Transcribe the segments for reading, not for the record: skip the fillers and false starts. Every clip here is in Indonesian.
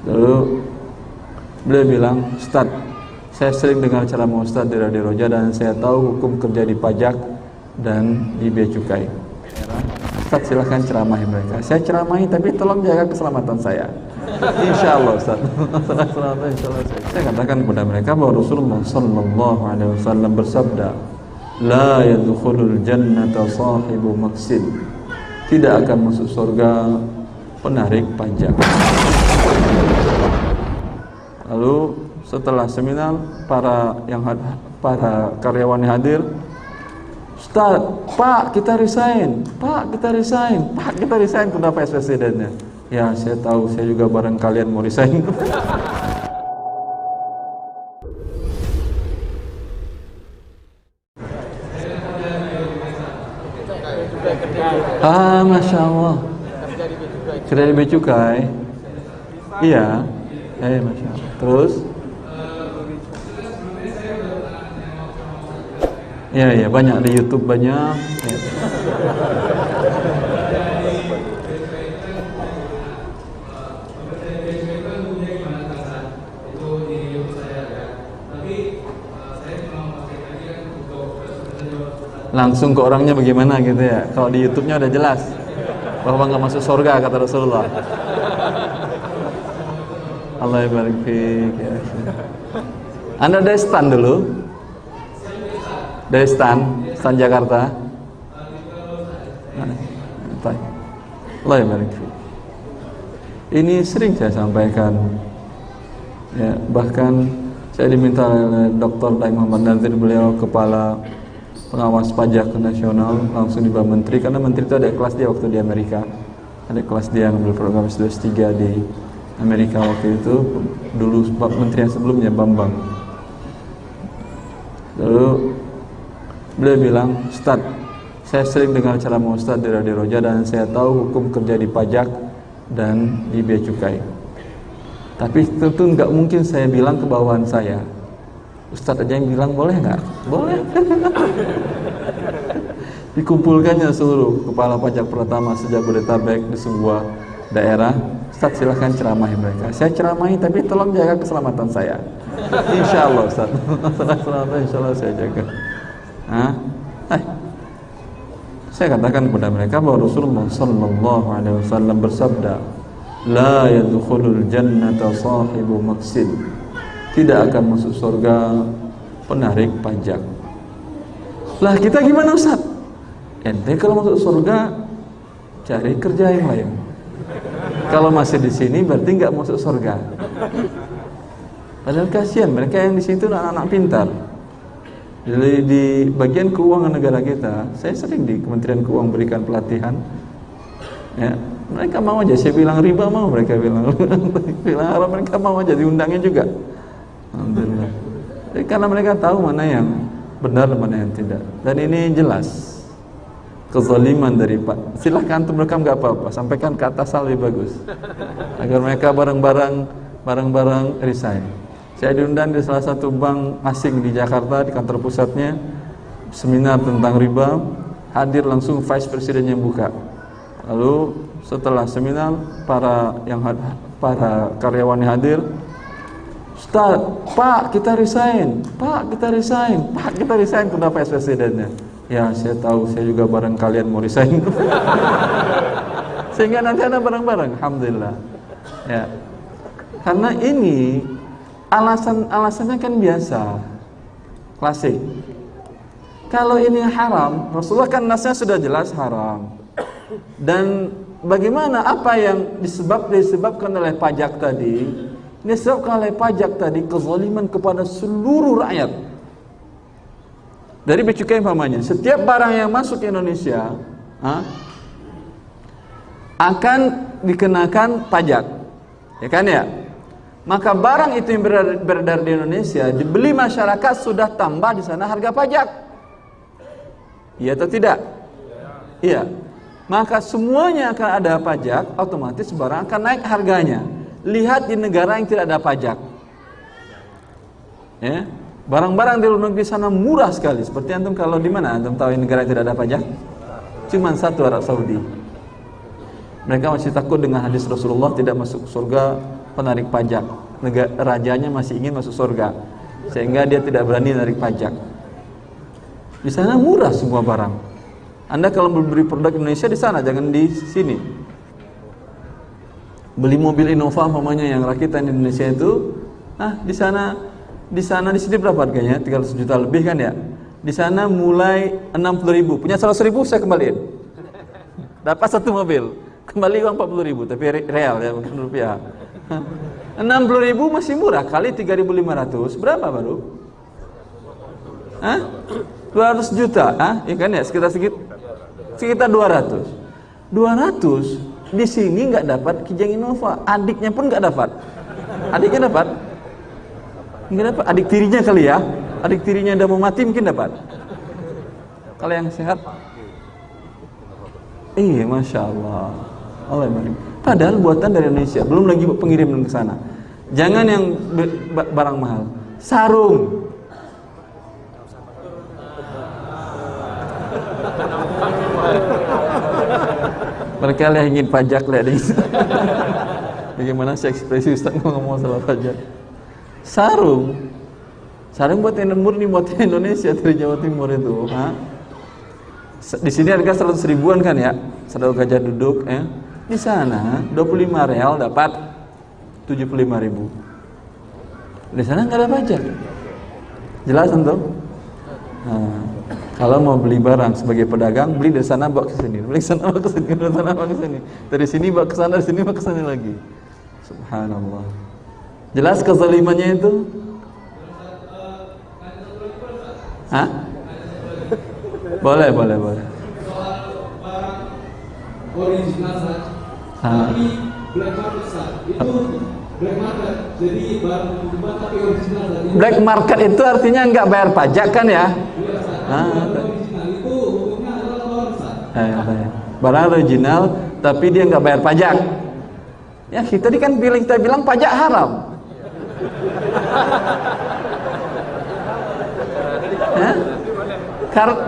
Lalu beliau bilang, Ustaz, saya sering dengar ceramah Ustaz di Radio Roja dan saya tahu hukum kerja di pajak dan di bea cukai. Ustaz, silahkan ceramahi mereka. Saya ceramahi, tapi tolong jaga keselamatan saya. Insya Allah Ustaz. Saya katakan kepada mereka bahwa Rasulullah Sallallahu Alaihi Wasallam bersabda, La yadkhulul jannata sahibu maksid. Tidak akan masuk surga penarik pajak. Lalu setelah seminar, para karyawan yang hadir, Ustaz, Pak, kita resign. Pak, kita resign. Pak, kita resign. Kenapa presidennya? Ya, saya tahu, saya juga bareng kalian mau resign. Masya Allah. Kerja di bea cukai. Iya. Masya Allah. Terus? Iya, banyak di YouTube banyak. Ya. Langsung ke orangnya bagaimana gitu ya. Kalau di YouTube-nya udah jelas bahwa nggak masuk surga kata Rasulullah. Allah barik fiik ya. Anda dari stand dulu. Dari stand Jakarta. Allah barik fiik. Ini sering saya sampaikan. Ya, bahkan saya diminta oleh Dr. Daeng Muhammad Nazir, beliau kepala pengawas pajak nasional, langsung di bawah menteri, karena menteri itu ada kelas dia waktu di Amerika, ada kelas dia ngambil program S3 di Amerika waktu itu, dulu menteri yang sebelumnya Bambang. Lalu beliau bilang, Ustaz, saya sering dengar ceramah Ustaz di Radio Roja dan saya tahu hukum kerja di pajak dan di bea cukai. Tapi tentu nggak mungkin saya bilang ke bawahan saya. Ustaz aja yang bilang, boleh nggak? Boleh. Dikumpulkannya seluruh kepala pajak pertama se-Jabodetabek di sebuah daerah. Ustaz, silahkan ceramahi mereka. Saya ceramahi, tapi tolong jaga keselamatan saya. Insya Allah Ustaz. Insya Allah saya jaga. Saya katakan kepada mereka bahwa Rasulullah Sallallahu Alaihi Wasallam bersabda, La yadkhulul jannata sahibu maksid. Tidak akan masuk surga penarik pajak. Lah kita gimana Ustaz? Ente kalau masuk surga cari kerja yang lain. Kalau masih di sini berarti nggak masuk surga. Padahal kasihan mereka yang di situ anak-anak pintar. Jadi di bagian keuangan negara kita, saya sering di Kementerian Keuangan berikan pelatihan. Ya, mereka mau aja. Saya bilang riba mau, mereka bilang haram, mereka mau aja, diundangnya juga. Alhamdulillah. Jadi karena mereka tahu mana yang benar dan mana yang tidak. Dan ini jelas kezaliman dari Pak. Silahkan antum rekam nggak apa-apa, sampaikan ke atas lebih bagus. Agar mereka bareng-bareng resign. Saya diundang di salah satu bank asing di Jakarta, di kantor pusatnya, seminar tentang riba. Hadir langsung Vice President yang buka. Lalu setelah seminar, para karyawan yang hadir, Ustaz, Pak, kita resign. Pak, kita resign. Pak, kita resign. Kenapa presidennya? Ya, saya tahu, saya juga bareng kalian mau resign. Sehingga nanti ada bareng-bareng. Alhamdulillah. Ya. Karena ini alasannya kan biasa, klasik. Kalau ini haram, Rasulullah kan nasnya sudah jelas haram. Dan bagaimana apa yang disebabkan oleh pajak tadi? Disebabkan oleh pajak tadi kezaliman kepada seluruh rakyat. Dari bea cukai umpamanya, setiap barang yang masuk ke Indonesia akan dikenakan pajak, ya kan ya? Maka barang itu yang beredar di Indonesia dibeli masyarakat sudah tambah di sana harga pajak, iya atau tidak? Iya. Maka semuanya akan ada pajak, otomatis barang akan naik harganya. Lihat di negara yang tidak ada pajak, ya, barang-barang di luar negeri sana murah sekali. Seperti antum kalau di mana antum tahu negara yang tidak ada pajak? Cuman satu, Arab Saudi. Mereka masih takut dengan hadis Rasulullah tidak masuk surga penarik pajak. Rajanya masih ingin masuk surga, sehingga dia tidak berani narik pajak. Di sana murah semua barang. Anda kalau beli produk Indonesia di sana, jangan di sini. Beli mobil Innova umpamanya yang rakitan Indonesia itu, di sini berapa harganya? 300 juta lebih kan ya? Di sana mulai 60.000. Punya 100.000 saya kembaliin. Dapat satu mobil, kembali uang 40.000, tapi real ya, bukan rupiah. 60.000 masih murah, kali 3.500 berapa baru? 200 juta, ya kan ya, sekitar 200 di sini nggak dapat Kijang Innova, adiknya pun nggak dapat. Adiknya dapat? Nggak dapat, adik tirinya kali ya, adik tirinya udah mau mati mungkin dapat. Kalau yang sehat, iya, masya Allah, Allah barik. Padahal buatan dari Indonesia, belum lagi pengiriman ke sana. Jangan yang barang mahal, sarung. Mereka yang ingin pajak lihat ini. Bagaimana sih ekspresi Ustaz ngomong masalah pajak? Sarung buat yang murni buat Indonesia dari Jawa Timur itu. Di sini harga 100 ribuan kan ya, satu gajah duduk ya. Di sana 25 real dapat 75.000. Di sana nggak ada pajak. Jelas tentu. Kalau mau beli barang sebagai pedagang, beli dari sana bawa ke sini, beli sana bawa ke sini, dari sana bawa ke sini, dari sini bawa ke sana, dari sini bawa ke sana lagi. Subhanallah. Jelas kezalimannya itu? Boleh. Original tapi black market itu black market, jadi barang tapi original. Black market itu artinya nggak bayar pajak kan ya? Original itu hukumnya adalah barang original tapi dia nggak bayar pajak. Ya kita bilang pajak haram.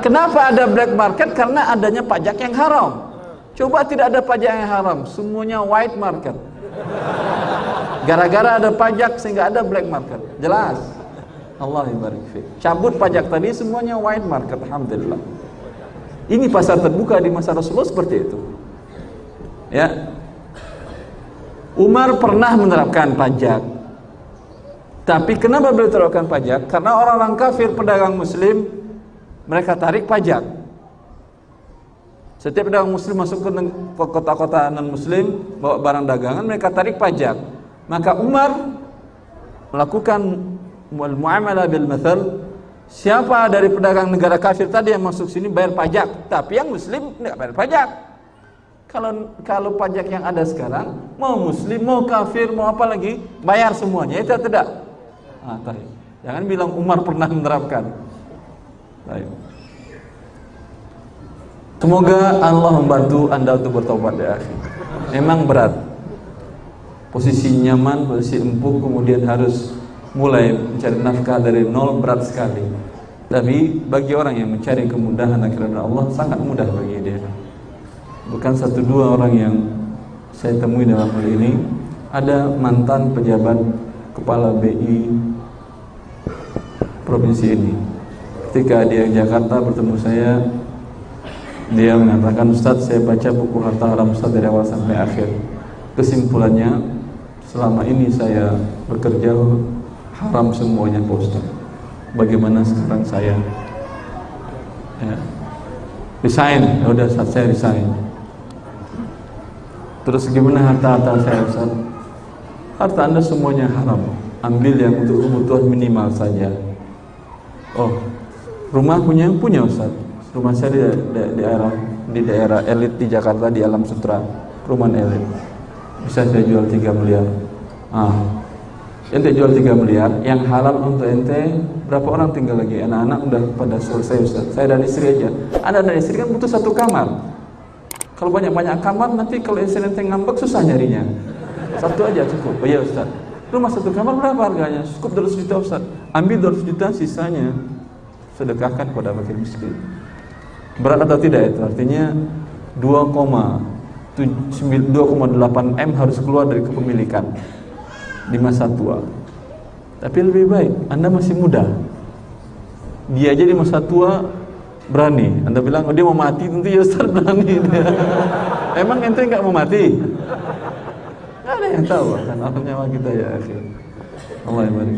Kenapa ada black market? Karena adanya pajak yang haram. Coba tidak ada pajak yang haram, semuanya white market. Gara-gara ada pajak sehingga ada black market. Jelas. Allah barik fiik. Cabut pajak tadi semuanya white market, alhamdulillah. Ini pasar terbuka di masa Rasulullah seperti itu. Ya. Umar pernah menerapkan pajak. Tapi kenapa beliau terapkan pajak? Karena orang-orang kafir pedagang muslim mereka tarik pajak. Setiap pedagang muslim masuk ke kota-kota non-muslim bawa barang dagangan, mereka tarik pajak. Maka Umar melakukan muamalah bil mathal, siapa dari pedagang negara kafir tadi yang masuk sini bayar pajak, tapi yang muslim tidak bayar pajak. Kalau pajak yang ada sekarang, mau muslim, mau kafir, mau apa lagi, bayar semuanya, itu tidak. Jangan bilang Umar pernah menerapkan. Baik. Semoga Allah membantu Anda untuk bertobat ya. Memang berat. Posisi nyaman, posisi empuk, kemudian harus mulai mencari nafkah dari nol, berat sekali. Tapi bagi orang yang mencari kemudahan akhirat Allah sangat mudah bagi dia. Bukan satu dua orang yang saya temui dalam hal ini. Ada mantan pejabat kepala BI provinsi ini. Ketika dia di Jakarta bertemu saya, dia mengatakan, Ustaz, saya baca buku Harta Haram Ustaz dari awal sampai akhir. Kesimpulannya, selama ini saya bekerja haram semuanya Pak Ustaz. Bagaimana sekarang saya? Resign, ya udah saat saya resign. Terus gimana harta-harta saya Ustaz? Harta Anda semuanya haram. Ambil yang untuk kebutuhan minimal saja. Oh, rumah punya Ustaz. Rumah saya di daerah elit di Jakarta, di Alam Sutra, perumahan elit. Bisa saya jual 3 miliar. Ente jual 3 miliar, yang halal untuk ente berapa orang tinggal lagi? Anak-anak udah pada selesai Ustaz. Saya dan istri aja. Ada dan istri kan butuh 1 kamar. Kalau banyak-banyak kamar, nanti kalau istri ente ngambek susah nyarinya. 1 aja cukup. Oh iya Ustaz. Rumah 1 kamar berapa harganya? Cukup 200 juta Ustaz. Ambil 200 juta, sisanya sedekahkan kepada fakir miskin. Berat atau tidak itu? Artinya 2,8 M harus keluar dari kepemilikan. di masa tua. Tapi lebih baik Anda masih muda. Dia aja di masa tua berani. Anda bilang, oh dia mau mati, tentu ya Ustaz berani dia. Emang ente nggak mau mati? Nggak ada yang tahu kan akhir nyawa kita ya akhir. Allah yang barik.